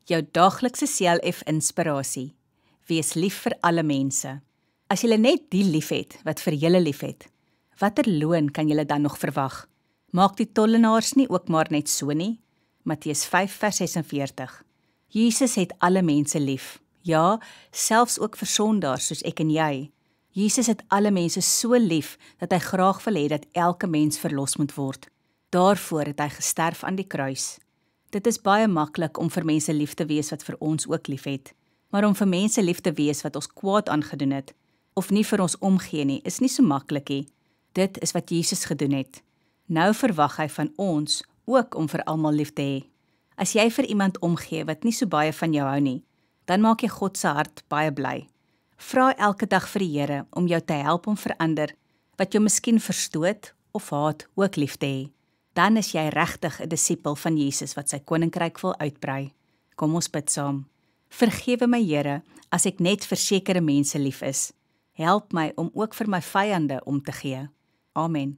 Jou daaglikse CLF inspirasie. Wees lief vir alle mense. As julle net die liefhet wat vir julle liefhet, watter loon kan julle dan nog verwag? Maak die tollenaars nie ook maar net so nie? Matteus 5:46. Jesus het alle mense lief. Ja, selfs ook vir sondaars soos ek en jy. Jesus het alle mense so lief dat hy graag wil hê dat elke mens verlos moet word. Daarvoor het hy gesterf aan die kruis. Dit is baie maklik om vir mense lief te wees wat vir ons ook liefhet, maar om vir mense lief te wees wat ons kwaad aangedoen het, of nie vir ons omgee nie, is nie so maklik nie. Dit is wat Jesus gedoen het. Nou verwag hy van ons ook om vir almal lief te hê. As jy vir iemand omgee wat nie so baie van jou hou nie, dan maak jy God se hart baie bly. Vra elke dag vir die Here om jou te help om verander, wat jou miskien verstoot of haat ook lief te hê. Dan is jy regtig 'n disipel van Jesus wat sy koninkryk wil uitbrei. Kom ons bid saam. Vergewe my Here, as ek net vir sekere mense lief is. Help my om ook vir my vyande om te gee. Amen.